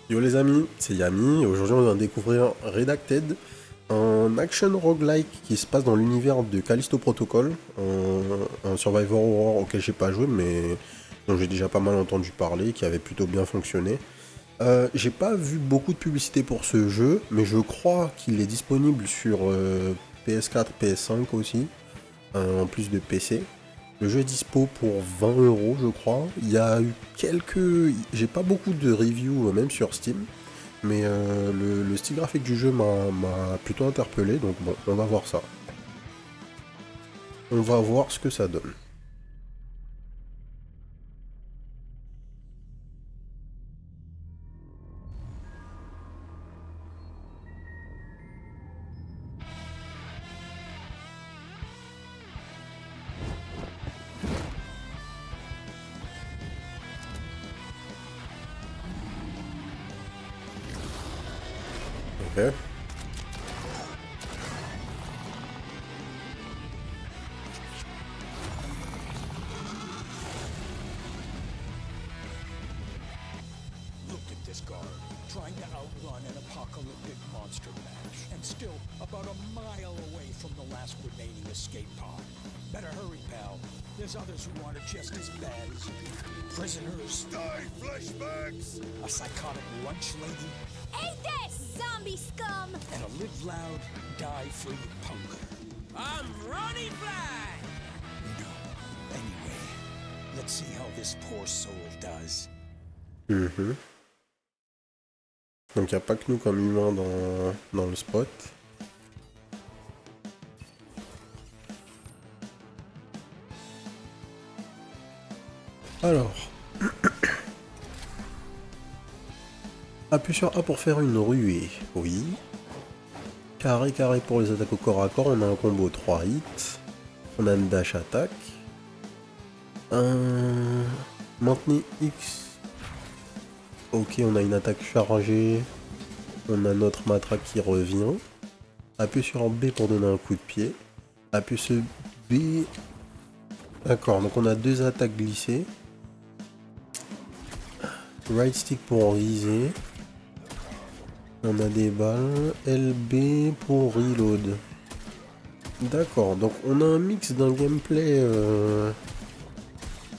Yo les amis, c'est Yami et aujourd'hui on va découvrir Redacted, un action roguelike qui se passe dans l'univers de Callisto Protocol, un Survivor Horror auquel j'ai pas joué mais dont j'ai déjà pas mal entendu parler, qui avait plutôt bien fonctionné. J'ai pas vu beaucoup de publicité pour ce jeu, mais je crois qu'il est disponible sur PS4, PS5 aussi, en plus de PC. Le jeu est dispo pour 20 € je crois. Il y a eu quelques... J'ai pas beaucoup de reviews même sur Steam. Mais le style graphique du jeu m'a plutôt interpellé. Donc bon, on va voir ça. On va voir ce que ça donne. Ok. Look at this guard, trying to outrun an apocalyptic monster mash, and still about a mile away from the last remaining escape pod. Better hurry, pal. There's others who want it just as bad as you. Prisoners. Die, fleshbacks! A psychotic lunch lady. Eat this, zombie scum! And a live loud, die free punker. I'm Ronnie Fly! No. Anyway, let's see how this poor soul does. Donc il n'y a pas que nous comme humains dans le spot. Alors. Appuie sur A pour faire une ruée. Oui. Carré, carré pour les attaques au corps à corps. On a un combo 3 hits. On a une dash attaque. Maintenez X. Ok, on a une attaque chargée. On a notre matraque qui revient. Appuie sur B pour donner un coup de pied. Appuie sur B. D'accord, donc on a deux attaques glissées. Right stick pour viser. On a des balles. LB pour reload. D'accord, donc on a un mix d'un gameplay...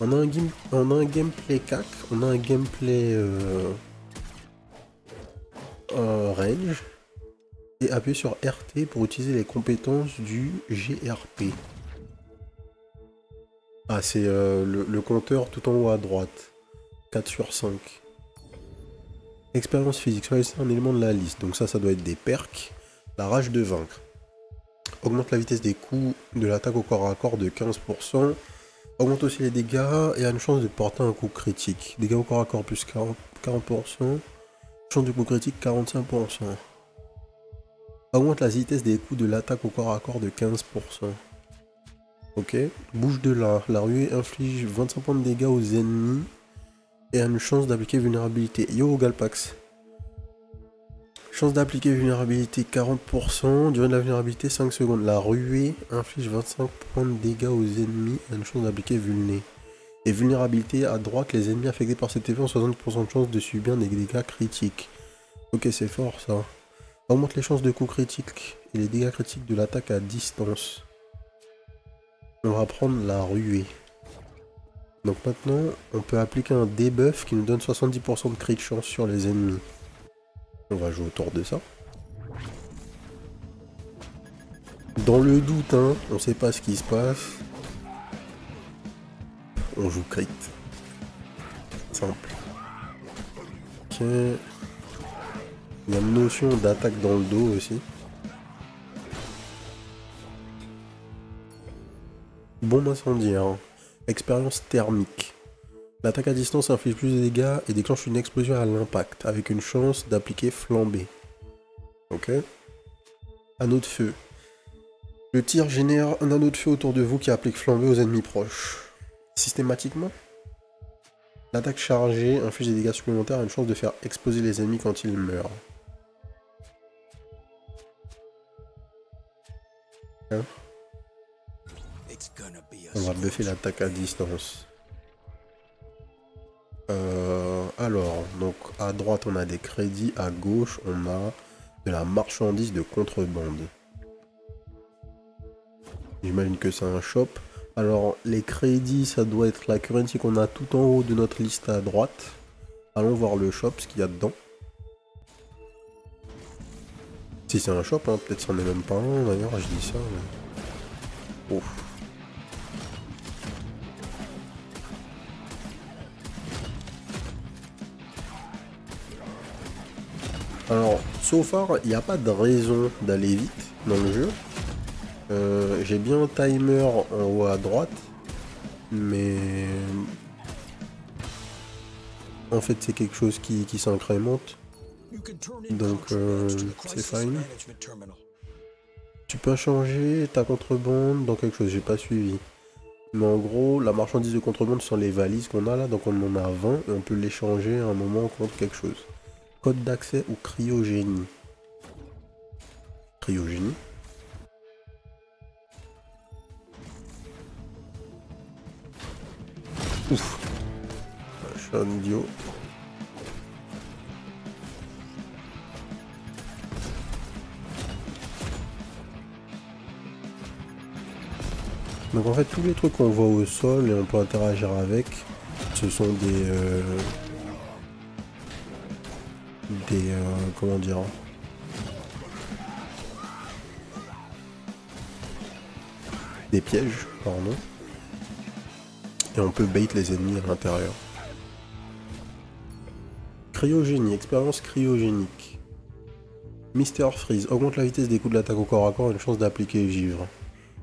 On a un gameplay CAC, on a un gameplay range. Et appuie sur RT pour utiliser les compétences du GRP. Ah, c'est le compteur tout en haut à droite. 4 sur 5. Expérience physique, choisissez un élément de la liste. Donc ça doit être des perks. La rage de vaincre. Augmente la vitesse des coups de l'attaque au corps à corps de 15%. Augmente aussi les dégâts et a une chance de porter un coup critique. Dégâts au corps à corps plus 40%. Chance de coup critique 45%. Augmente la vitesse des coups de l'attaque au corps à corps de 15%. Ok. Bouge de là. La ruée inflige 25 points de dégâts aux ennemis. Et a une chance d'appliquer vulnérabilité. Yo Galpax. Chance d'appliquer vulnérabilité 40%. Durée de la vulnérabilité 5 secondes. La ruée inflige 25 points de dégâts aux ennemis. Et a une chance d'appliquer vulné. Et vulnérabilité à droite. Les ennemis affectés par cet effet ont 60% de chance de subir des dégâts critiques. Ok, c'est fort ça. Augmente les chances de coups critiques et les dégâts critiques de l'attaque à distance. On va prendre la ruée. Donc maintenant, on peut appliquer un debuff qui nous donne 70% de crit chance sur les ennemis. On va jouer autour de ça. Dans le doute, hein, on sait pas ce qui se passe. On joue crit. Simple. Ok. Il y a une notion d'attaque dans le dos aussi. Bombe incendiaire. Expérience thermique. L'attaque à distance inflige plus de dégâts et déclenche une explosion à l'impact, avec une chance d'appliquer flambée. Ok. Anneau de feu. Le tir génère un anneau de feu autour de vous qui applique flambée aux ennemis proches. Systématiquement. L'attaque chargée inflige des dégâts supplémentaires et une chance de faire exploser les ennemis quand ils meurent. Hein. On va buffer l'attaque à distance. Alors, donc à droite on a des crédits, à gauche on a de la marchandise de contrebande. J'imagine que c'est un shop. Alors les crédits, ça doit être la currency qu'on a tout en haut de notre liste à droite. Allons voir le shop, ce qu'il y a dedans. Si c'est un shop, hein, peut-être c'en est même pas un d'ailleurs, je dis ça. Mais... Ouf. Alors, so far, il n'y a pas de raison d'aller vite dans le jeu. J'ai bien un timer en haut à droite, mais en fait c'est quelque chose qui s'incrémente, donc c'est fine. Tu peux changer ta contrebande dans quelque chose, j'ai pas suivi. Mais en gros, la marchandise de contrebande sont les valises qu'on a là, donc on en a 20 et on peut l'échanger à un moment contre quelque chose. Code d'accès ou cryogénie. Cryogénie. Ouf. Je suis un idiot. Donc en fait tous les trucs qu'on voit au sol et on peut interagir avec, ce sont comment dire, des pièges, pardon. Et on peut bait les ennemis à l'intérieur. Cryogénie, expérience cryogénique. Mister Freeze, augmente la vitesse des coups de l'attaque au corps à corps et une chance d'appliquer le givre.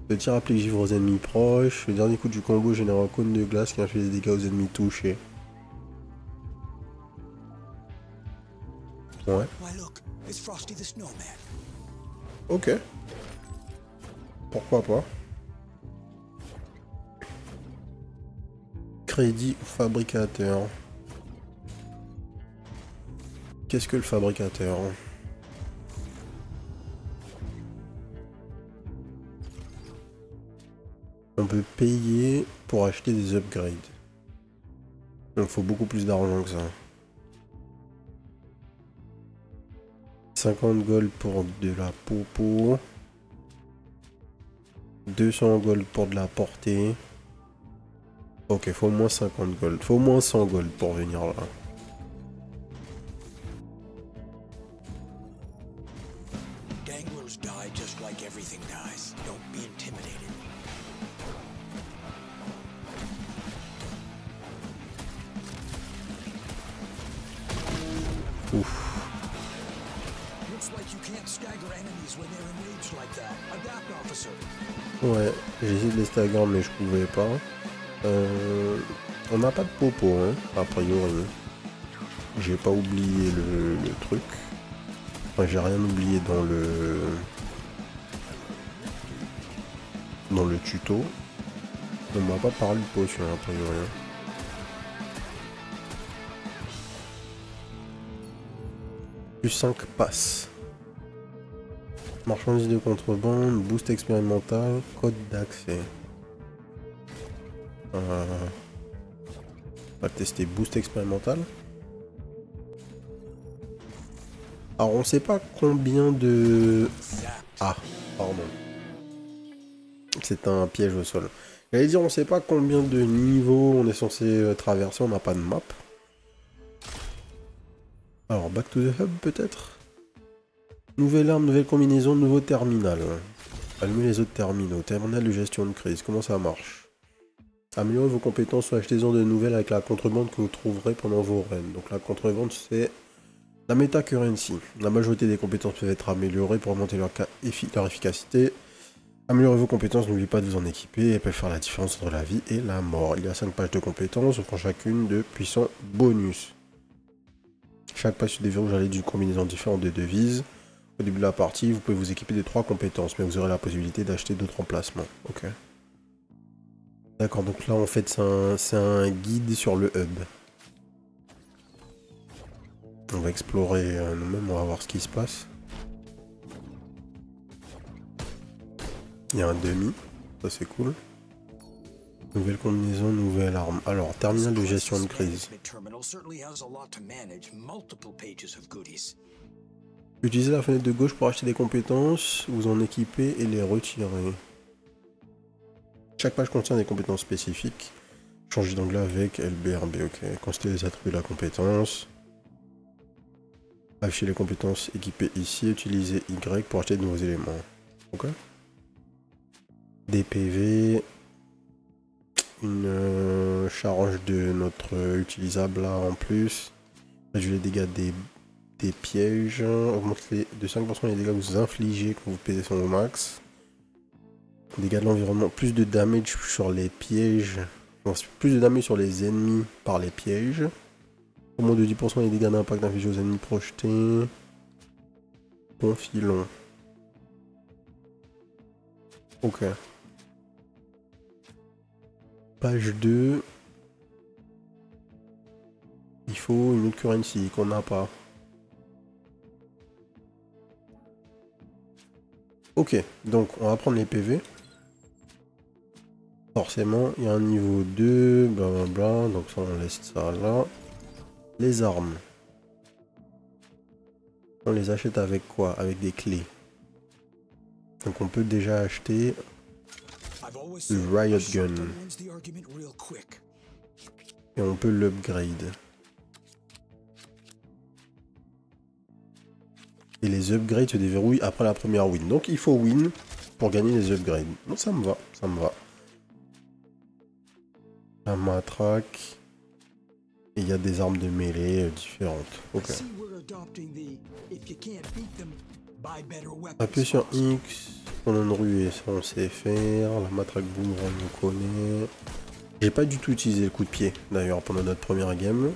Le tir applique givre aux ennemis proches. Le dernier coup du combo génère un cône de glace qui inflige des dégâts aux ennemis touchés. Ouais. Ok. Pourquoi pas. Crédit ou fabricateur. Qu'est-ce que le fabricateur ? On peut payer pour acheter des upgrades. Donc il faut beaucoup plus d'argent que ça. 50 gold pour de la popo. 200 gold pour de la portée. Ok, faut au moins 50 gold. Faut au moins 100 gold pour venir là. Ouf. Ouais, j'ai essayé de les stagger mais je pouvais pas. On n'a pas de popo, hein, a priori. J'ai pas oublié le truc. Enfin, j'ai rien oublié dans le tuto. On m'a pas parlé de potion, a priori. Plus 5 passes. Marchandise de contrebande, boost expérimental, code d'accès. On va tester boost expérimental. Alors on sait pas combien de... Ah, pardon. C'est un piège au sol. J'allais dire on sait pas combien de niveaux on est censé traverser, on n'a pas de map. Alors back to the hub peut-être. Nouvelle arme, nouvelle combinaison, nouveau terminal. Allumer les autres terminaux. Terminal de gestion de crise, comment ça marche? Améliorez vos compétences ou achetez-en de nouvelles avec la contrebande que vous trouverez pendant vos runs. Donc la contrebande c'est la meta currency. La majorité des compétences peuvent être améliorées pour augmenter leur efficacité. Améliorez vos compétences, n'oubliez pas de vous en équiper, elles peuvent faire la différence entre la vie et la mort. Il y a 5 pages de compétences, offrant chacune de puissants bonus. Chaque page se déverrouille à l'aide d'une combinaison différente de devises. Au début de la partie, vous pouvez vous équiper de 3 compétences, mais vous aurez la possibilité d'acheter d'autres emplacements. Ok. D'accord, donc là en fait c'est un guide sur le hub. On va explorer nous-mêmes, on va voir ce qui se passe. Il y a un demi, ça c'est cool. Nouvelle combinaison, nouvelle arme. Alors, terminal de gestion de crise. Utilisez la fenêtre de gauche pour acheter des compétences, vous en équiper et les retirer. Chaque page contient des compétences spécifiques. Changer d'anglais avec LBRB, ok. Consultez les attributs de la compétence. Afficher les compétences équipées ici. Utilisez Y pour acheter de nouveaux éléments. Ok. Des PV. Une charge de notre utilisable là en plus. Réduire les dégâts des pièges. Augmente de 5% les dégâts que vous infligez quand vous pesez son max. Dégâts de l'environnement. Plus de damage sur les pièges. Plus de damage sur les ennemis par les pièges. Au moins de 10% les dégâts d'impact infligés aux ennemis projetés. Bon filon. Ok. Page 2. Il faut une autre currency qu'on n'a pas. Ok, donc on va prendre les PV. Forcément, il y a un niveau 2, blablabla, donc ça on laisse ça là. Les armes. On les achète avec quoi? Avec des clés. Donc on peut déjà acheter le Riot Gun. Et on peut l'upgrade. Et les upgrades se déverrouillent après la première win. Donc il faut win pour gagner les upgrades. Donc ça me va, ça me va. La matraque. Et il y a des armes de mêlée différentes. Ok. Appuyez sur X. On a une ruée, ça on sait faire. La matraque boomerang on connaît. J'ai pas du tout utilisé le coup de pied d'ailleurs pendant notre première game.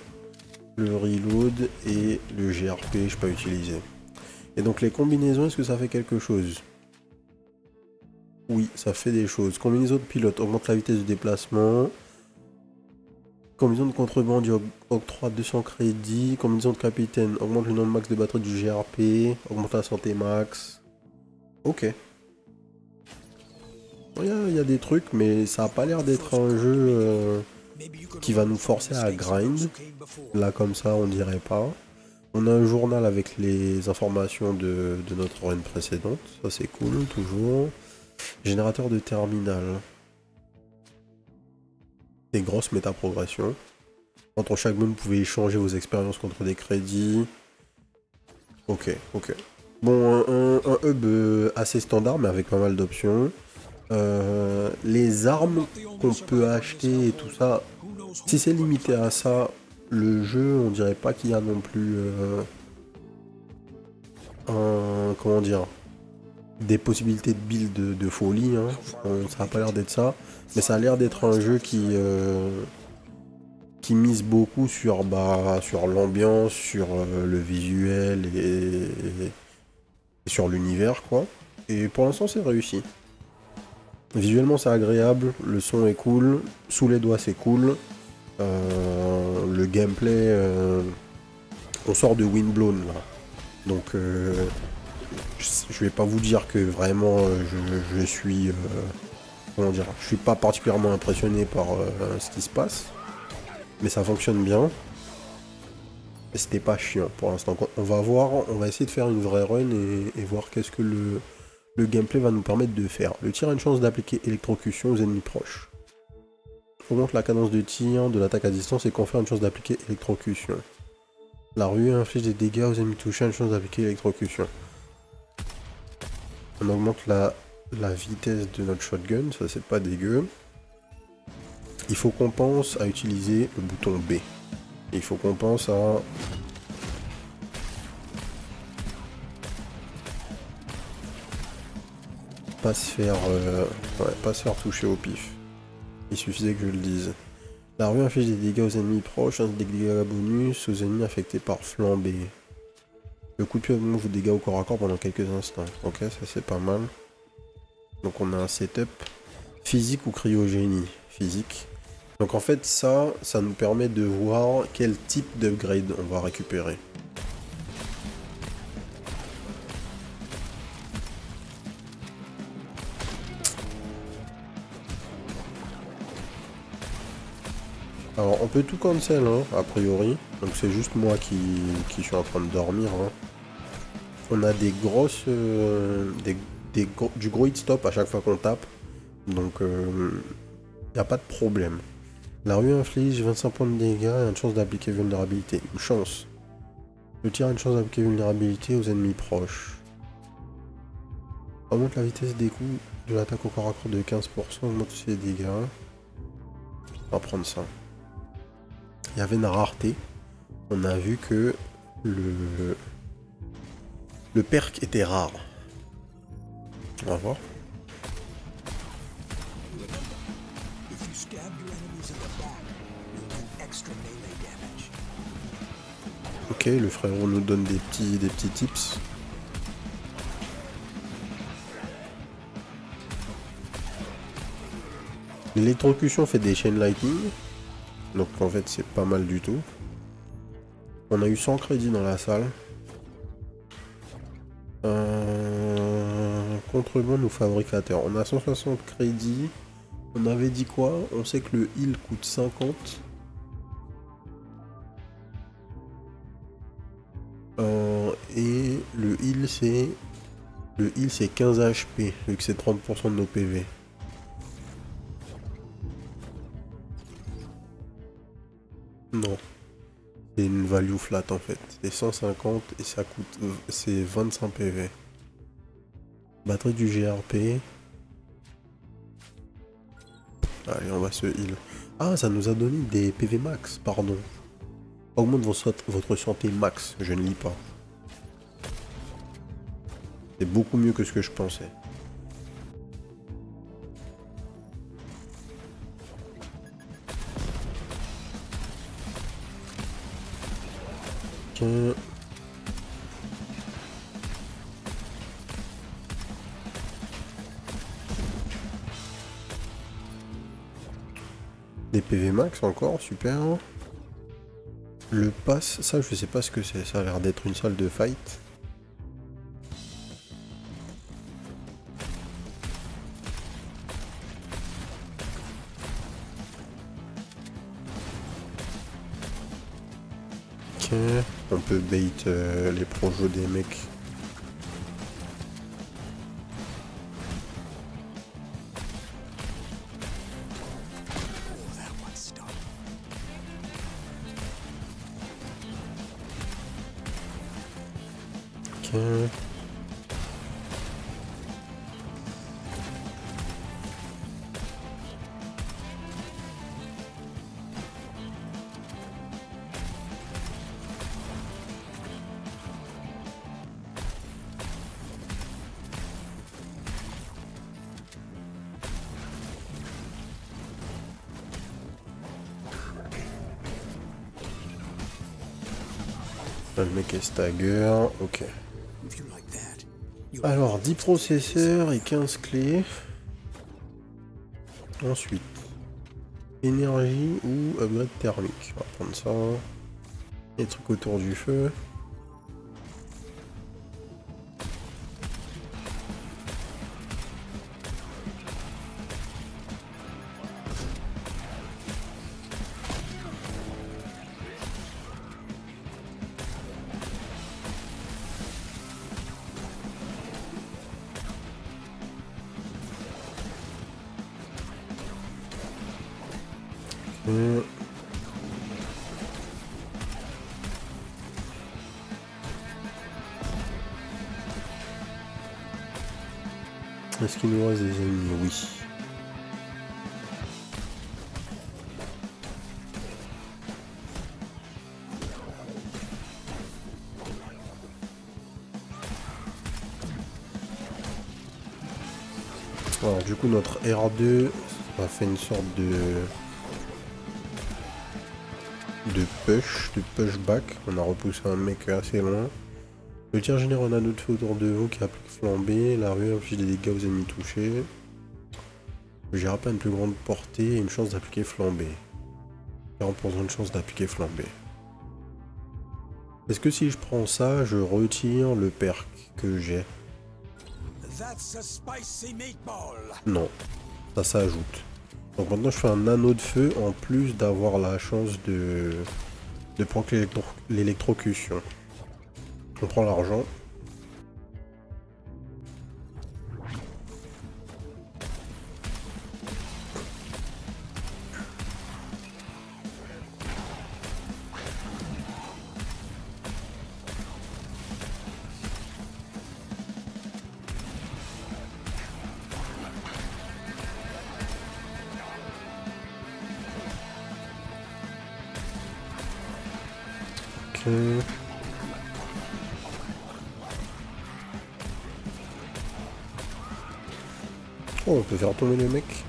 Le reload et le GRP je n'ai pas utilisé. Et donc les combinaisons, est-ce que ça fait quelque chose? Oui, ça fait des choses. Combinaison de pilote augmente la vitesse de déplacement. Combinaison de contrebande octroie 200 crédits. Combinaison de capitaine augmente le nombre max de batterie du GRP. Augmente la santé max. Ok. Il y a des trucs, mais ça n'a pas l'air d'être un jeu qui va nous forcer à grind. Là comme ça, on dirait pas. On a un journal avec les informations de notre run précédente. Ça c'est cool, toujours. Générateur de terminal. Des grosses métaprogressions. Entre chaque moon, vous pouvez échanger vos expériences contre des crédits. Ok, ok. Bon, un hub assez standard, mais avec pas mal d'options. Les armes qu'on peut acheter et tout ça, si c'est limité à ça, le jeu, on dirait pas qu'il y a non plus comment dire, des possibilités de build de folie, hein. Ça a pas l'air d'être ça, mais ça a l'air d'être un jeu qui mise beaucoup sur l'ambiance, sur le visuel et sur l'univers quoi. Et pour l'instant c'est réussi. Visuellement c'est agréable, le son est cool, sous les doigts c'est cool. Le gameplay, on sort de Windblown là, donc je vais pas vous dire que vraiment je suis comment dire, je suis pas particulièrement impressionné par ce qui se passe, mais ça fonctionne bien et c'était pas chiant pour l'instant. On va voir, on va essayer de faire une vraie run et voir qu'est-ce que le gameplay va nous permettre de faire. Le tir a une chance d'appliquer électrocution aux ennemis proches. Augmente la cadence de tir de l'attaque à distance et confère une chance d'appliquer électrocution. La ruée inflige des dégâts aux ennemis touchés, une chance d'appliquer électrocution. On augmente la vitesse de notre shotgun, ça c'est pas dégueu. Il faut qu'on pense à utiliser le bouton B. Il faut qu'on pense à... pas se faire toucher au pif. Il suffisait que je le dise. La rue inflige des dégâts aux ennemis proches, des dégâts bonus aux ennemis affectés par flambée. Le coup de pied augmente vos dégâts au corps à corps pendant quelques instants. Ok, ça c'est pas mal. Donc on a un setup physique ou cryogénie. Physique. Donc en fait ça nous permet de voir quel type d'upgrade on va récupérer. Alors on peut tout cancel hein, a priori. Donc c'est juste moi qui suis en train de dormir. Hein. On a des grosses... du gros hit stop à chaque fois qu'on tape. Donc y a pas de problème. La rue inflige 25 points de dégâts et une chance d'appliquer vulnérabilité. Une chance. Le tir a une chance d'appliquer vulnérabilité aux ennemis proches. Augmente la vitesse des coups de l'attaque au corps à corps de 15%, augmente aussi les dégâts. On va prendre ça. Il y avait une rareté. On a vu que le perk était rare. On va voir. If you stab your enemies in the back, you'll do extra melee damage. Ok, le frérot nous donne des petits tips. L'électrocution fait des chaînes lightning. Donc en fait c'est pas mal du tout. On a eu 100 crédits dans la salle. Contrebande ou fabricateur. On a 160 crédits. On avait dit quoi? On sait que le heal coûte 50. Et le heal c'est 15 HP, vu que c'est 30% de nos PV. Non. C'est une value flat en fait. C'est 150 et ça coûte... c'est 25 PV. Batterie du GRP. Allez, on va se heal. Ah, ça nous a donné des PV max, pardon. Augmente votre santé max, je ne lis pas. C'est beaucoup mieux que ce que je pensais. Ok. Des PV max encore, super. Le pass, ça je sais pas ce que c'est, ça a l'air d'être une salle de fight. Ok, on peut bait les projos des mecs. Ok. Le mec est stagger, ok. Alors 10 processeurs et 15 clés. Ensuite, énergie ou upgrade thermique. On va prendre ça. Les trucs autour du feu. Est-ce qu'il nous reste des ennemis? Oui. Alors du coup notre R2 a fait une sorte de pushback. On a repoussé un mec assez loin. Le tir génère un anneau de feu autour de vous qui applique flambée. La rue inflige des dégâts aux ennemis touchés. Le GRP a une plus grande portée et une chance d'appliquer flambée. 40% de chance d'appliquer flambée. Est-ce que si je prends ça, je retire le perk que j'ai? That's a spicy meatball. Non, ça s'ajoute. Donc maintenant je fais un anneau de feu en plus d'avoir la chance de prendre l'électrocution. On prend l'argent. Ok. Oh, on peut faire tomber les mecs.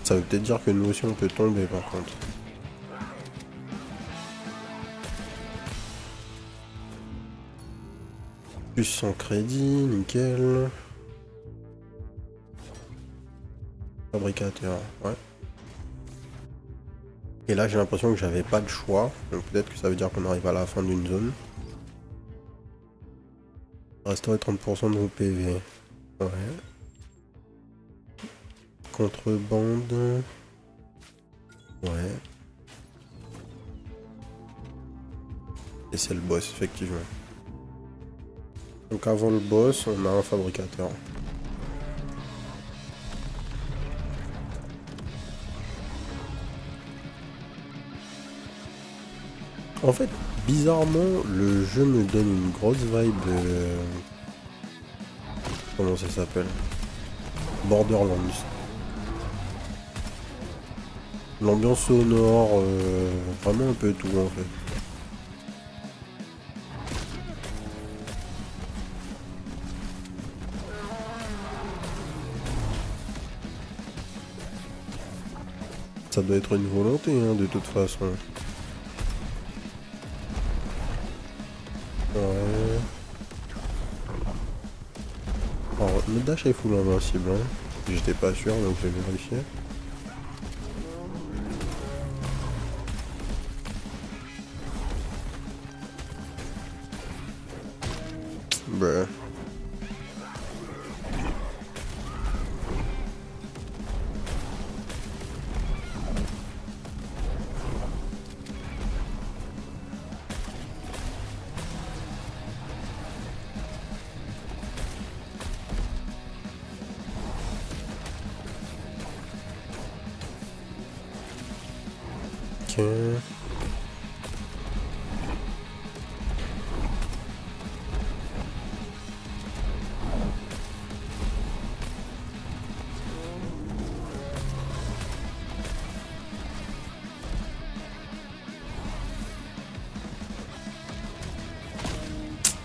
Ça veut peut-être dire que nous aussi on peut tomber par contre. Plus 100 crédits, nickel. Fabricateur, ouais. Et là j'ai l'impression que j'avais pas de choix. Donc peut-être que ça veut dire qu'on arrive à la fin d'une zone. Restaurer 30% de vos PV. Ouais. Contrebande. Ouais. Et c'est le boss, effectivement. Donc avant le boss, on a un fabricateur. En fait, bizarrement, le jeu me donne une grosse vibe... Comment ça s'appelle? Borderlands. L'ambiance sonore, vraiment un peu tout en fait. Ça doit être une volonté, hein, de toute façon. Ouais. Alors, le dash est full invincible, hein. J'étais pas sûr, donc je vais vérifier. Bah. Ok.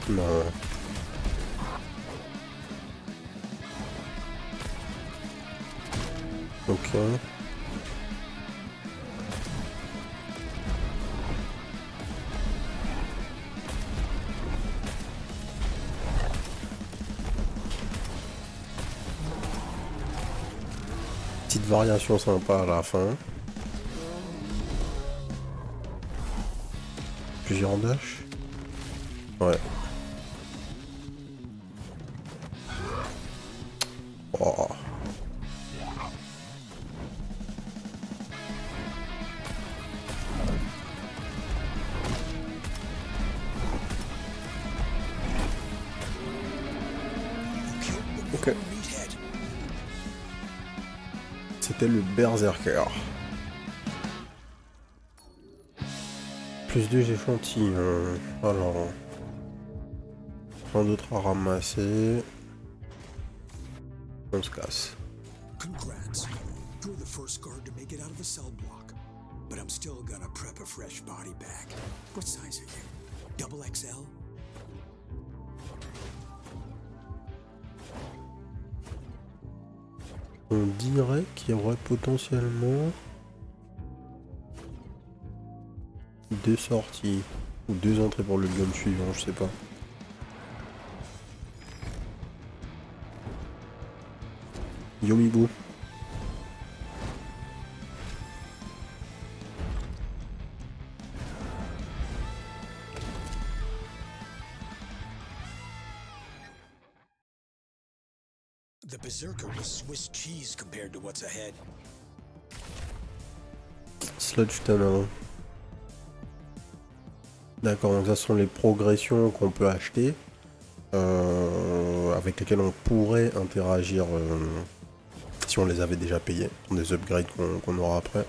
Non. Ok. Petite variation sympa à la fin. Plusieurs dash. Ouais. Oh. Ok. C'était le Berserker. Plus 2 échantillons. Alors. Plein d'autres à ramasser. On se casse. Congrats. You're the first guard to make it out of the cell block. But I'm still gonna prep a fresh body bag. What size are you? Double XL? On dirait qu'il y aurait potentiellement 2 sorties. Ou 2 entrées pour le biome suivant, je sais pas. Yomibu. The Berserker was Swiss cheese compared to what's ahead. Sludge Tunnel. D'accord, donc ça sont les progressions qu'on peut acheter. Avec lesquelles on pourrait interagir si on les avait déjà payées. Des upgrades qu'on aura après.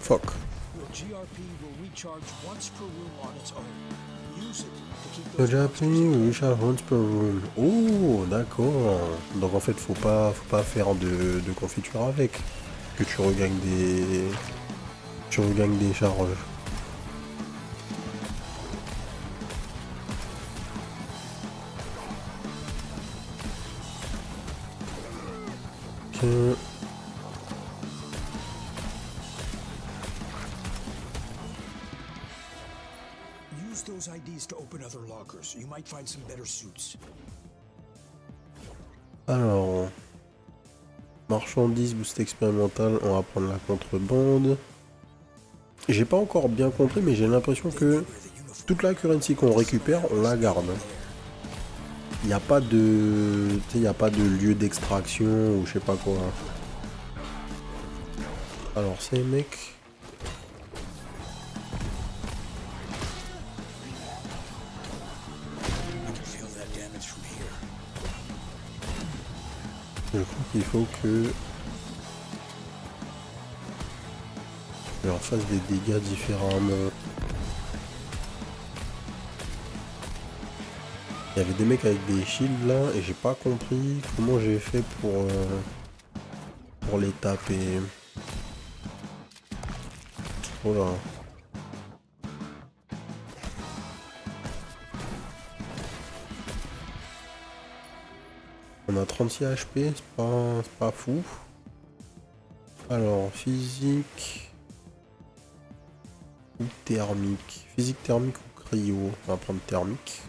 Fuck. Your GRP will recharge once per room on its own. Use it to keep Le those Japanese recharge once per room. Oh, d'accord. Donc en fait, faut pas faire de confiture avec. Que tu regagnes des charges. Ok. Use those IDs to open other lockers. You might find some better suits. Alors, marchandises, boost expérimental, on va prendre la contrebande. J'ai pas encore bien compris, mais j'ai l'impression que toute la currency qu'on récupère, on la garde. Il n'y a pas de, lieu d'extraction ou je sais pas quoi. Alors ces mecs. Je crois qu'il faut que je leur fasse des dégâts différemment. Il y avait des mecs avec des shields là et j'ai pas compris comment j'ai fait pour les taper. Oh là. On a 36 HP, c'est pas fou. Alors, physique ou thermique. Physique, thermique ou cryo. On va prendre thermique.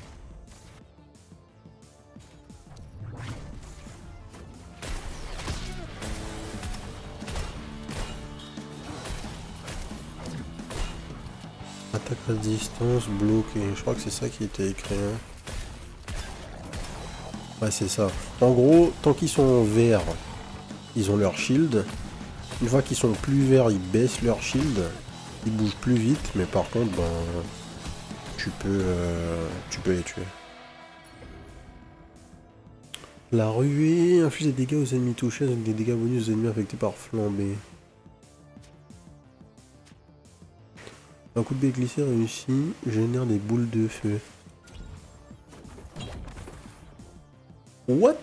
Attaque à distance, bloqué. Je crois que c'est ça qui était écrit. Hein. Ouais, c'est ça. En gros, tant qu'ils sont verts, ils ont leur shield. Une fois qu'ils sont plus verts, ils baissent leur shield. Ils bougent plus vite, mais par contre, ben, tu peux les tuer. La ruée inflige des dégâts aux ennemis touchés avec des dégâts bonus aux ennemis affectés par flambée. Un coup de baie glissé réussi génère des boules de feu. What?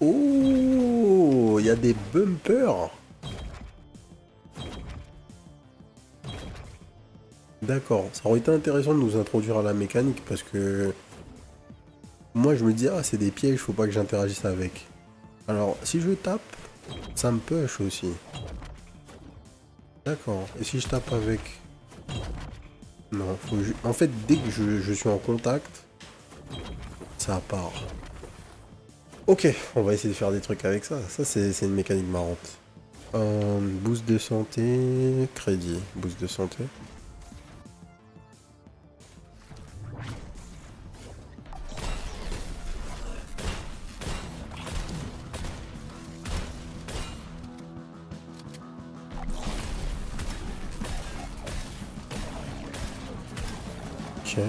Oh, il y a des bumpers. D'accord, ça aurait été intéressant de nous introduire à la mécanique parce que moi je me dis ah c'est des pièges, faut pas que j'interagisse avec. Alors si je tape, ça me push aussi. D'accord, et si je tape avec... Non, faut en fait dès que je suis en contact, ça part. Ok, on va essayer de faire des trucs avec ça. Ça c'est une mécanique marrante. Boost de santé, crédit, boost de santé. Ok.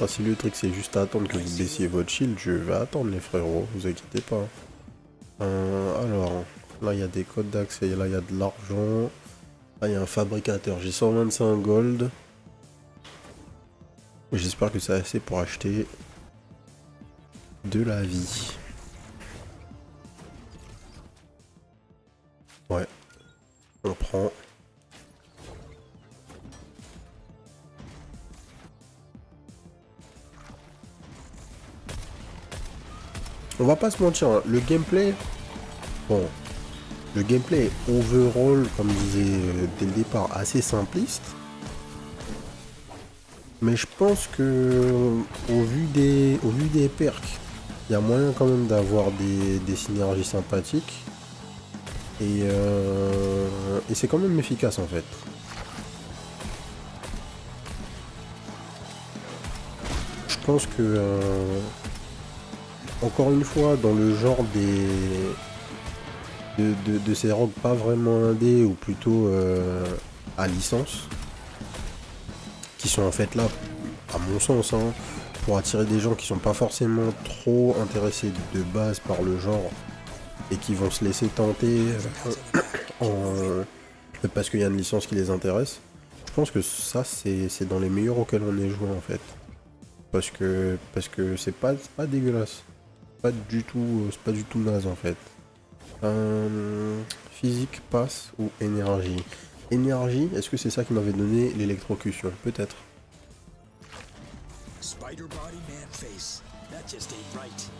Ah, si le truc c'est juste à attendre que vous baissiez votre shield, je vais attendre les frérots, vous inquiétez pas. Alors, là il y a des codes d'accès, là il y a de l'argent. Là il y a un fabricateur, j'ai 125 gold. J'espère que c'est assez pour acheter de la vie. Ouais, on prend. On va pas se mentir, hein. Le gameplay, bon, Le gameplay est overall, comme je disais dès le départ, assez simpliste. Mais je pense que au vu des perks, il y a moyen quand même d'avoir des synergies sympathiques. Et c'est quand même efficace en fait. Je pense que encore une fois, dans le genre de ces rogues pas vraiment indés ou plutôt à licence, qui sont en fait là, à mon sens, hein, pour attirer des gens qui sont pas forcément trop intéressés de base par le genre et qui vont se laisser tenter parce qu'il y a une licence qui les intéresse. Je pense que ça c'est dans les meilleurs auxquels on est joué en fait. Parce que c'est pas dégueulasse. C'est pas du tout naze en fait. Physique, passe ou énergie? Énergie, est-ce que c'est ça qui m'avait donné l'électrocution? Peut-être. Spider body, man face. That just ain't right.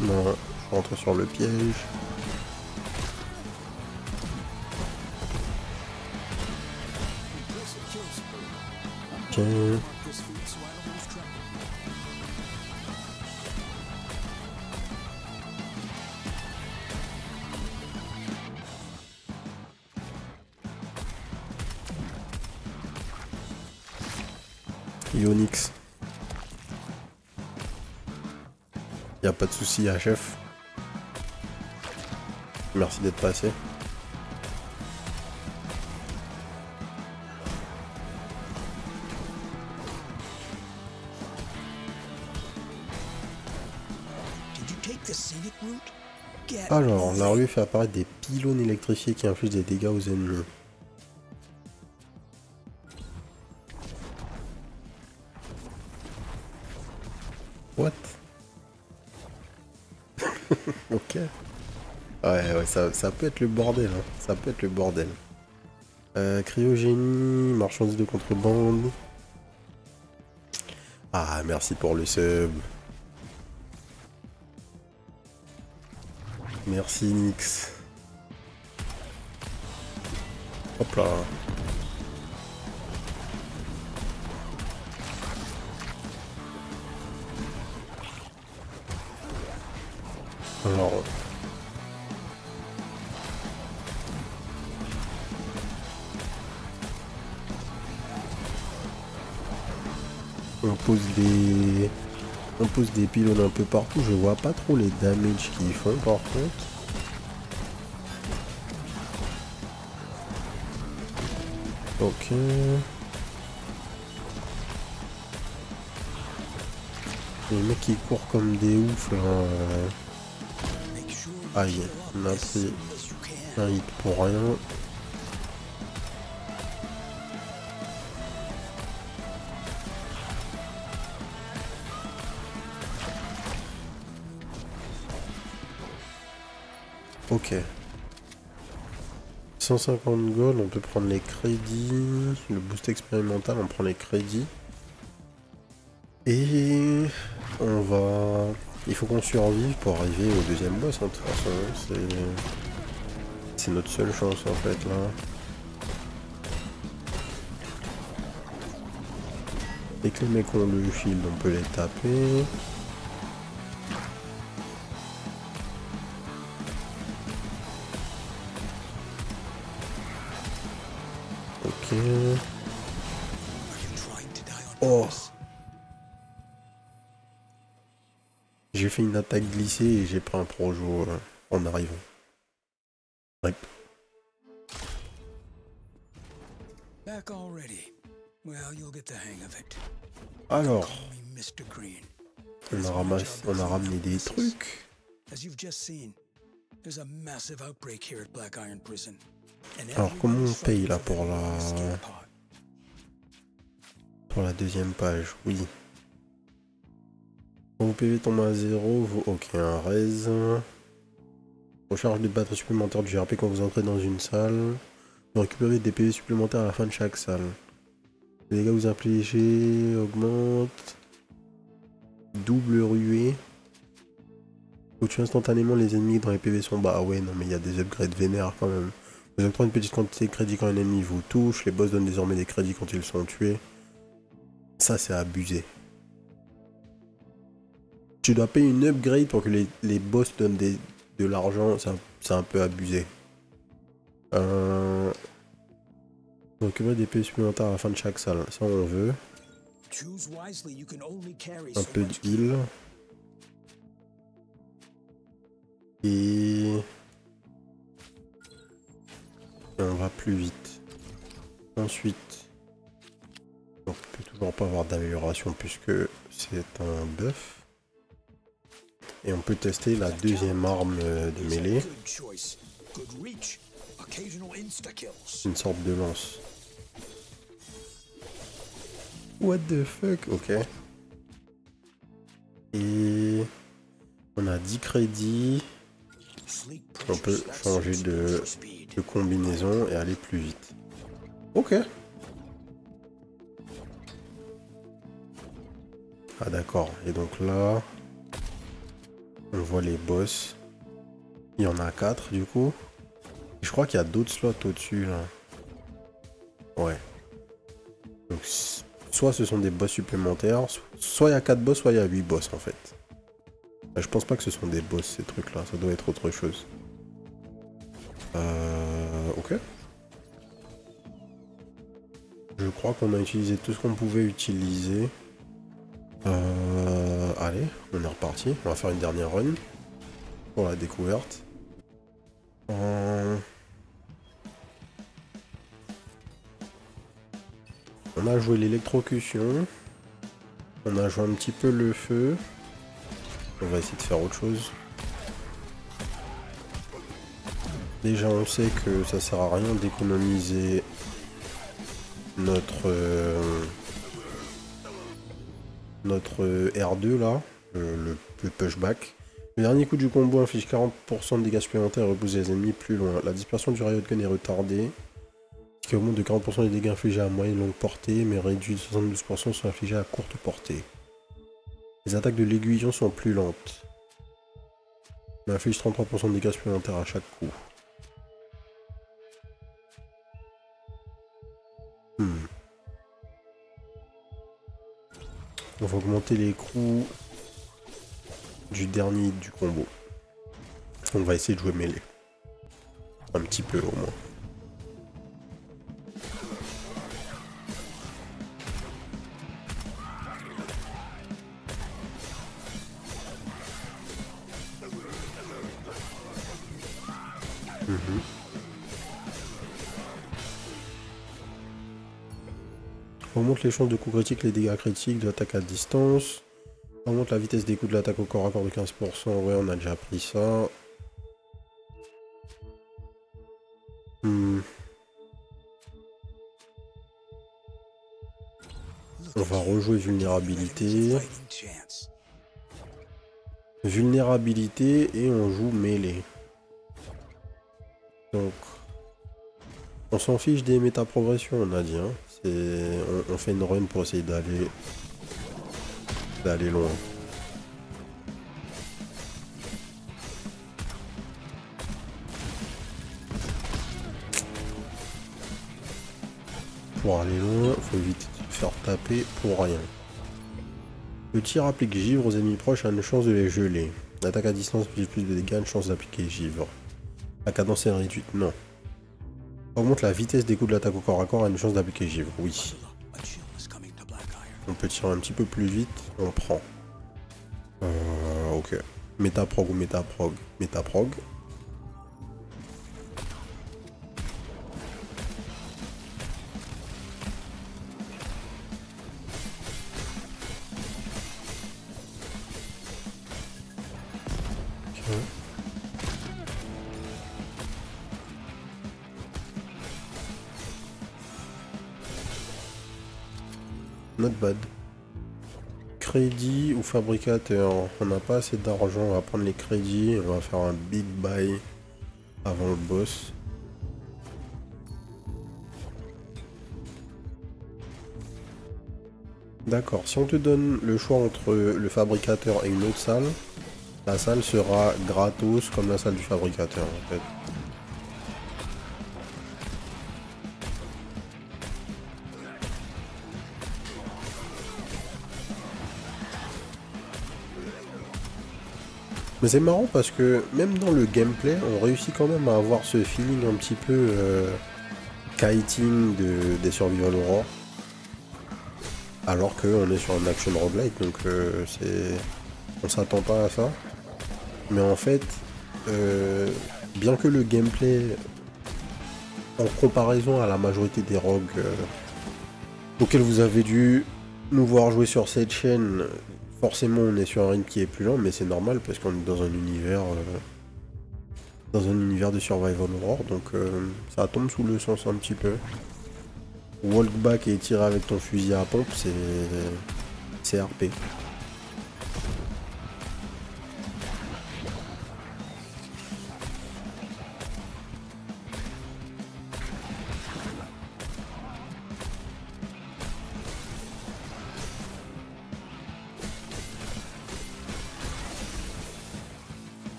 Non, je rentre sur le piège. Ok. Ionix. Y a pas de souci, chef. Merci d'être passé. Alors, la rue fait apparaître des pylônes électrifiés qui infligent des dégâts aux ennemis. What? Ok. Ouais, ça peut être le bordel, hein. Ça peut être le bordel. Cryogénie, marchandises de contrebande. Ah, merci pour le sub. Merci Nix. Hop là. Alors. On pose des pylônes un peu partout. Je vois pas trop les damages qu'ils font par contre. Ok. Les mecs qui courent comme des oufs là. Aïe, on a pris un hit pour rien. Ok. 150 gold, on peut prendre les crédits. Le boost expérimental, on prend les crédits. Et on va... Il faut qu'on survive pour arriver au deuxième boss, hein, de toute façon. C'est notre seule chance en fait là. Dès que les mecs ont le shield, on peut les taper. Ok. Oh. J'ai fait une attaque glissée et j'ai pris un projo en arrivant. Ouais. Alors, on a ramené des trucs. Alors comment on paye là pour la deuxième page? Oui. Quand vos PV tombent à 0, ok, un raise. Recharge de batterie supplémentaire du GRP quand vous entrez dans une salle. Récupérez des PV supplémentaires à la fin de chaque salle. Les dégâts vous infligés augmentent. Double ruée. Faut tuer instantanément les ennemis dont les PV sont bas. Ah ouais, non mais il y a des upgrades vénères quand même. Vous octroie une petite quantité de crédits quand un ennemi vous touche. Les boss donnent désormais des crédits quand ils sont tués. Ça c'est abusé. Tu dois payer une upgrade pour que les boss donnent de l'argent. C'est un peu abusé. Récupérer des PV supplémentaires à la fin de chaque salle. Ça on veut. Un peu de heal. Et on va plus vite. Ensuite, on peut toujours pas avoir d'amélioration puisque c'est un buff. Et on peut tester la deuxième arme de mêlée. Une sorte de lance. What the fuck? Ok. Et on a 10 crédits. On peut changer de combinaison et aller plus vite. Ok. Ah d'accord. Et donc là, on voit les boss. Il y en a 4 du coup. Et je crois qu'il y a d'autres slots au-dessus là. Ouais. Donc soit ce sont des boss supplémentaires, soit il y a 4 boss, soit il y a 8 boss en fait. Je pense pas que ce sont des boss ces trucs là, ça doit être autre chose. Ok. Je crois qu'on a utilisé tout ce qu'on pouvait utiliser. Allez, on est reparti. On va faire une dernière run pour la découverte. On a joué l'électrocution. On a joué un petit peu le feu. On va essayer de faire autre chose. Déjà on sait que ça sert à rien d'économiser notre R2 là, le pushback. Le dernier coup du combo inflige 40% de dégâts supplémentaires et repousse les ennemis plus loin. La dispersion du Riot Gun est retardée, ce qui augmente de 40% les dégâts infligés à moyenne et longue portée, mais réduit de 72% sont infligés à courte portée. Les attaques de l'aiguillon sont plus lentes, mais infligent 33% de dégâts supplémentaires à chaque coup. On va augmenter les coups du dernier hit du combo. On va essayer de jouer mêlée. Un petit peu au moins. On augmente les chances de coups critiques, les dégâts critiques, de l'attaque à distance. On augmente la vitesse des coups de l'attaque au corps à corps de 15%. Ouais, on a déjà pris ça. On va rejouer vulnérabilité. Vulnérabilité et on joue mêlée. Donc, on s'en fiche des méta-progressions, on a dit. Hein. On fait une run pour essayer d'aller loin. Pour aller loin, faut éviter de se faire taper pour rien. Le tir applique givre aux ennemis proches a une chance de les geler. L'attaque à distance plus de dégâts, une chance d'appliquer givre. La cadence est réduite, non. Augmente la vitesse des coups de l'attaque au corps à corps a une chance d'appliquer givre, oui. On peut tirer un petit peu plus vite, on prend. Ok. Métaprog ou métaprog. Métaprog. Okay. Not bad. Crédit ou fabricateur. On n'a pas assez d'argent, on va prendre les crédits, on va faire un big buy avant le boss. D'accord, si on te donne le choix entre le fabricateur et une autre salle, la salle sera gratos comme la salle du fabricateur en fait. Mais c'est marrant parce que même dans le gameplay, on réussit quand même à avoir ce feeling un petit peu kiting des Survival Horror. Alors qu'on est sur un action roguelike, donc on s'attend pas à ça. Mais en fait, bien que le gameplay, en comparaison à la majorité des rogues auxquels vous avez dû nous voir jouer sur cette chaîne, forcément on est sur un rythme qui est plus lent, mais c'est normal parce qu'on est dans un univers de survival horror, donc ça tombe sous le sens un petit peu. Walk back et tirer avec ton fusil à pompe, c'est RP.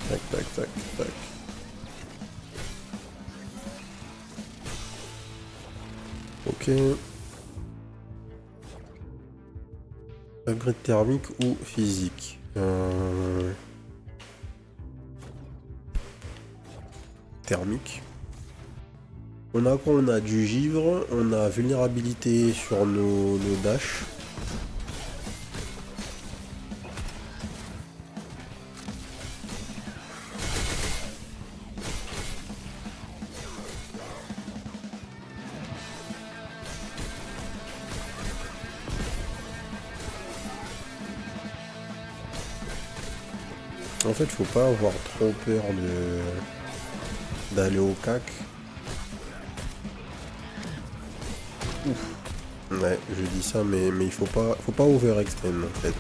Tac, tac, tac, tac. Ok. Upgrade thermique ou physique Thermique. On a quoi? On a du givre, on a vulnérabilité sur nos dashs. En fait, faut pas avoir trop peur d'aller au cac. Ouf. Ouais, je dis ça, mais il faut pas overextend en fait.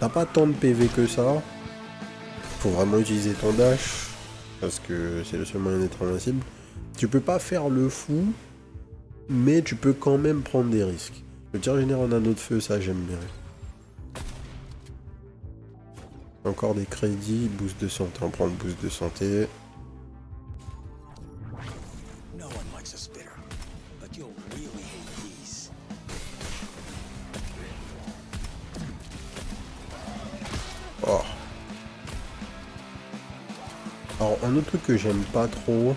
T'as pas tant de PV que ça. Faut vraiment utiliser ton dash parce que c'est le seul moyen d'être invincible. Tu peux pas faire le fou, mais tu peux quand même prendre des risques. Le tir génère en anneau de feu, ça j'aime bien. Encore des crédits, boost de santé, on prend le boost de santé. No one likes a spitter, but you'll really hate these. Oh. Alors un autre truc que j'aime pas trop,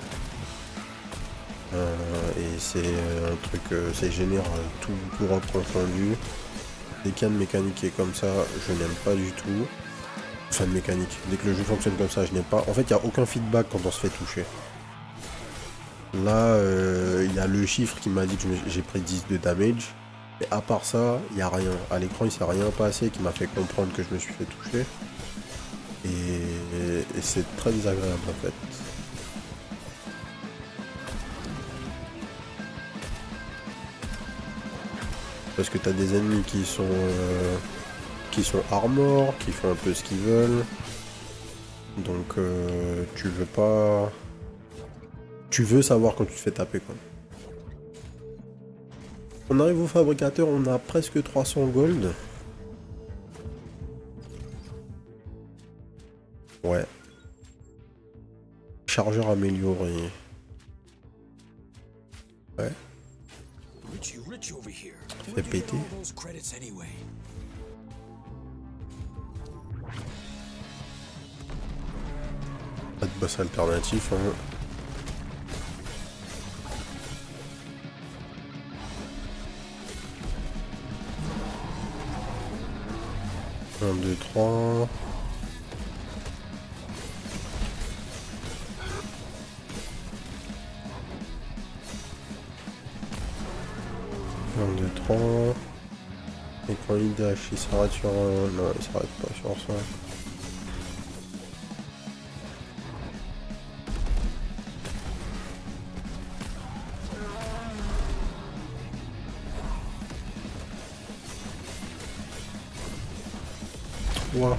et c'est un truc, c'est général, tout rock confondu. Des cannes mécaniques comme ça, je n'aime pas du tout. Enfin de mécanique, dès que le jeu fonctionne comme ça, je n'aime pas. En fait, il n'y a aucun feedback quand on se fait toucher. Là, il y a le chiffre qui m'a dit que j'ai pris 10 de damage. Et à part ça, il n'y a rien. À l'écran, il s'est rien passé qui m'a fait comprendre que je me suis fait toucher. Et c'est très désagréable en fait. Parce que tu as des ennemis qui sont armor, qui font un peu ce qu'ils veulent. Donc tu veux pas... Tu veux savoir quand tu te fais taper quoi. On arrive au fabricateur, on a presque 300 gold. Ouais. Chargeur amélioré. Ouais. Rich over here. Fait péter. All those credits anyway. Pas de boss alternatif. Hein. Un, deux, trois. Un, deux, trois. Et quand il dash, il s'arrête sur un... Non, il s'arrête pas sur ça. Wow.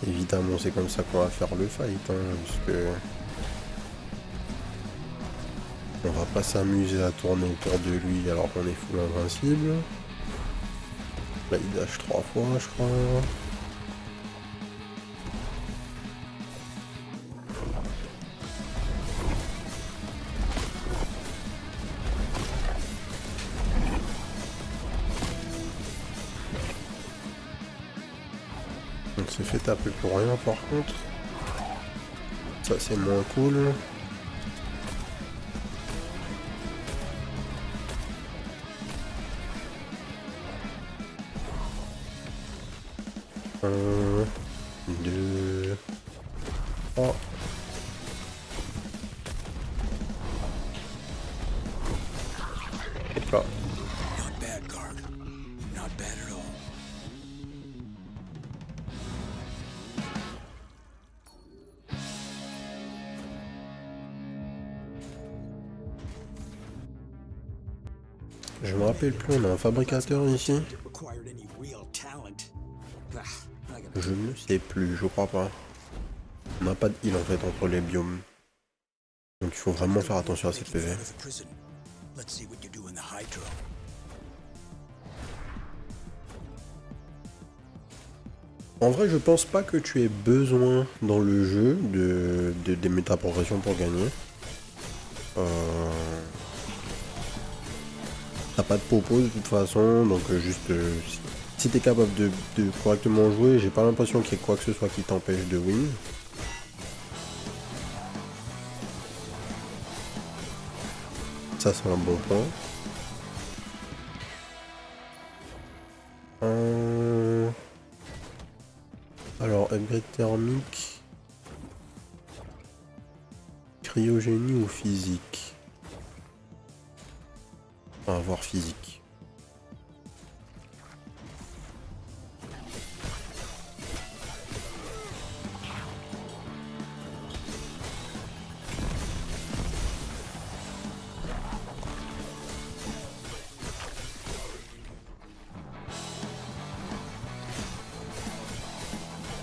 Évidemment, c'est comme ça qu'on va faire le fight, hein, parce que on va pas s'amuser à tourner autour de lui alors qu'on est full invincible. Là, il dash 3 fois, je crois. On s'est fait taper pour rien par contre. Ça c'est moins cool. Un, deux, trois. Hop là. Not bad, guard. Not bad at all. Je me rappelle plus, on a un fabricateur ici. Required any real talent. I gotta Je ne sais plus, je crois pas. On n'a pas de heal en fait entre les biomes. Donc il faut vraiment faire attention à cette PV. out of the prison. Let's see what you do in the hydro. En vrai, je pense pas que tu aies besoin dans le jeu des méta-progressions pour gagner. T'as pas de popo de toute façon, donc juste si t'es capable de correctement jouer, j'ai pas l'impression qu'il y ait quoi que ce soit qui t'empêche de win. Ça c'est un bon point. Alors, upgrade thermique, cryogénie ou physique? On va voir physique.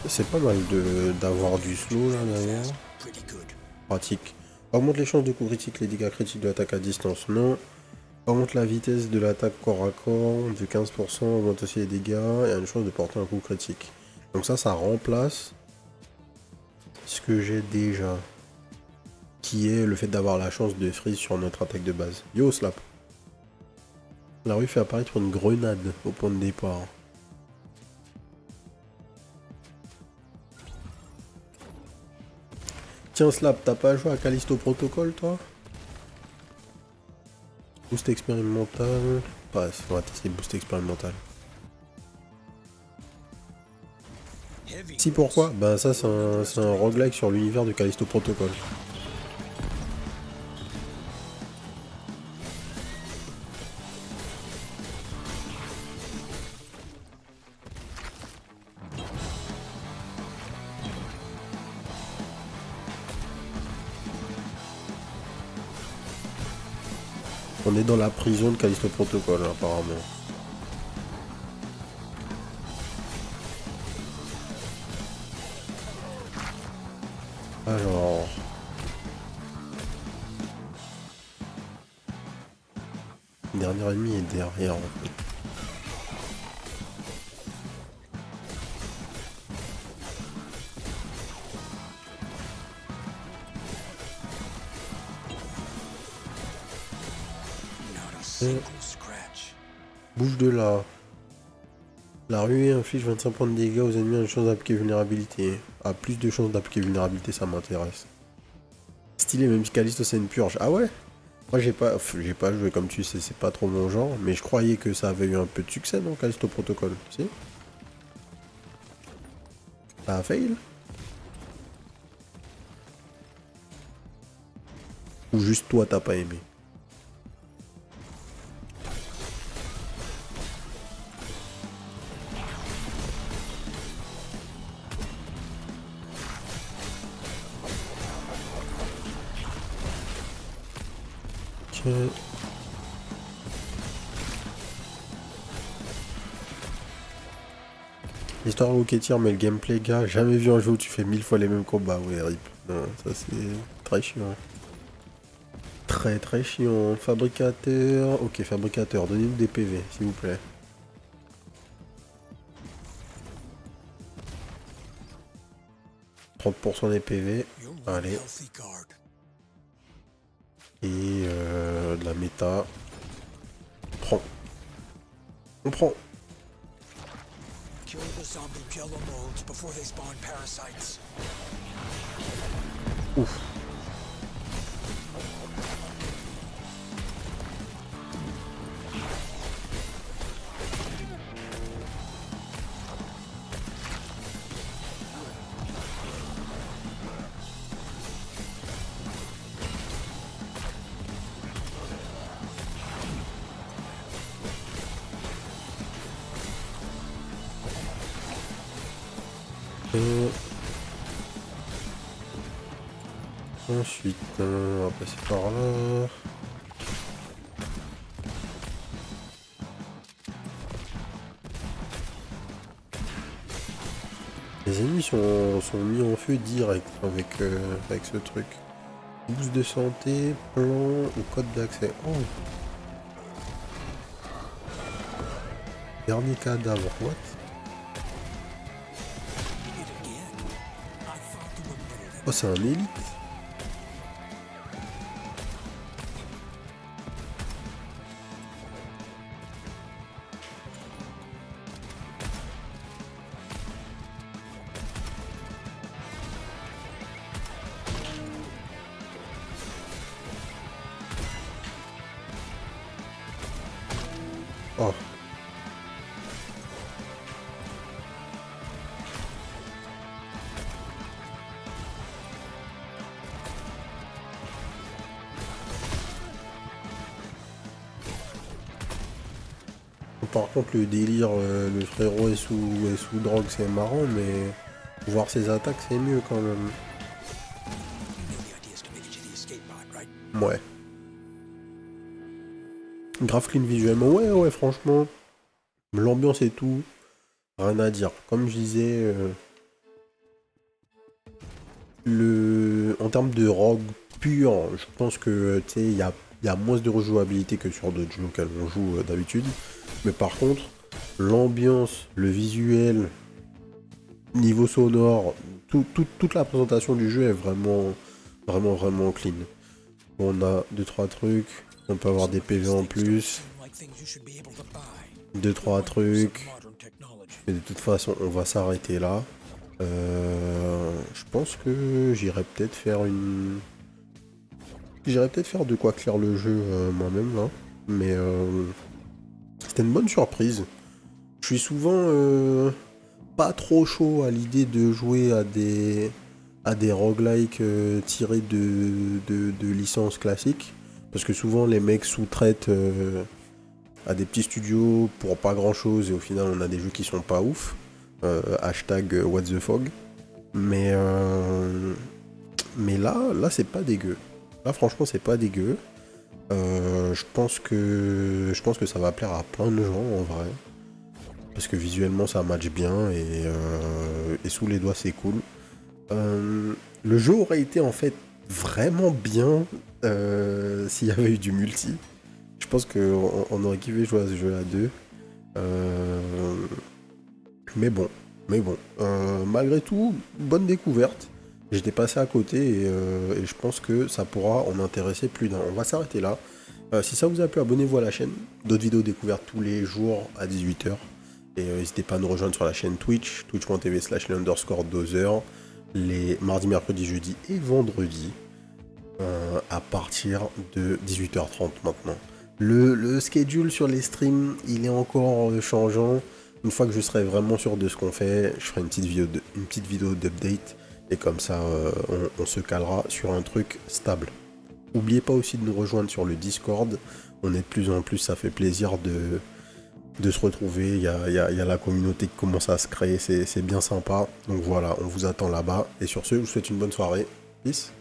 C'est pas mal d'avoir du slow là derrière. Pretty good. Pratique. Augmente les chances de coup critique, les dégâts critiques de l'attaque à distance, non. Augmente la vitesse de l'attaque corps à corps de 15%, augmente aussi les dégâts et a une chance de porter un coup critique. Donc ça remplace ce que j'ai déjà. Qui est le fait d'avoir la chance de freeze sur notre attaque de base. Yo slap. La rue fait apparaître une grenade au point de départ. Tiens Slap, t'as pas joué à Callisto Protocol toi? Boost expérimental. Passe, on va tester boost expérimental. Heavy. Si pourquoi? Ben ça c'est un roguelike sur l'univers de Callisto Protocol. On est dans la prison de Callisto Protocol apparemment. Alors... Le dernier ennemi est derrière en fait. Not a single scratch. Bouge de là. La ruée inflige 25 points de dégâts aux ennemis à une chance d'appliquer vulnérabilité. A plus de chances d'appliquer vulnérabilité, ça m'intéresse. Stylé, même si Callisto c'est une purge. Ah ouais? Moi j'ai pas joué comme tu sais, c'est pas trop mon genre, mais je croyais que ça avait eu un peu de succès dans Callisto Protocol. Si? Ça a fail? Ou juste toi t'as pas aimé? Ok. L'histoire est Rocketeer, mais le gameplay, gars, jamais vu un jeu où tu fais 1000 fois les mêmes combats. Ouais, rip. Non, ça c'est très chiant. Très très chiant. Fabricateur. Ok, fabricateur, donnez-nous des PV, s'il vous plaît. « 30% des PV. Allez. Et de la méta. On prend. On prend. Kill the zombie killer molds before they spawn parasites. Ouf. Ensuite, on va passer par là. Les ennemis sont mis en feu direct avec ce truc. Boost de santé, plan ou code d'accès. Oh. Dernier cadavre, what? Oh, c'est un élite. Oh. Par contre, le délire, le frérot est sous drogue, c'est marrant, mais voir ses attaques, c'est mieux quand même. Ouais. Grave clean visuellement, ouais, franchement. L'ambiance et tout, rien à dire. Comme je disais, en termes de rogue pur, je pense que il y a moins de rejouabilité que sur d'autres jeux auxquels on joue d'habitude. Mais par contre, l'ambiance, le visuel, niveau sonore, toute la présentation du jeu est vraiment clean. On a 2-3 trucs, on peut avoir des PV en plus, 2-3 trucs, mais de toute façon on va s'arrêter là. Je pense que j'irai peut-être faire de quoi clear le jeu moi-même là, mais c'était une bonne surprise. Je suis souvent pas trop chaud à l'idée de jouer à des roguelikes tirés de licences classiques. Parce que souvent les mecs sous-traitent à des petits studios pour pas grand chose et au final on a des jeux qui sont pas ouf. Hashtag what the fog. Mais là c'est pas dégueu. Là franchement c'est pas dégueu. Je pense que ça va plaire à plein de gens en vrai. Parce que visuellement ça match bien et sous les doigts c'est cool. Le jeu aurait été en fait vraiment bien s'il y avait eu du multi. Je pense qu'on aurait kiffé jouer à ce jeu à deux. Mais bon. Malgré tout, bonne découverte. J'étais passé à côté et je pense que ça pourra en intéresser plus d'un. On va s'arrêter là. Si ça vous a plu, abonnez-vous à la chaîne. D'autres vidéos découvertes tous les jours à 18 h. Et n'hésitez pas à nous rejoindre sur la chaîne Twitch, twitch.tv/les_dozers, les mardis, mercredis, jeudis et vendredis, à partir de 18h30 maintenant. Le schedule sur les streams, il est encore changeant. Une fois que je serai vraiment sûr de ce qu'on fait, je ferai une petite vidéo d'update. Et comme ça, on se calera sur un truc stable. N'oubliez pas aussi de nous rejoindre sur le Discord. On est de plus en plus, ça fait plaisir de se retrouver. Il y a la communauté qui commence à se créer, c'est bien sympa. Donc voilà, on vous attend là-bas. Et sur ce, je vous souhaite une bonne soirée. Peace.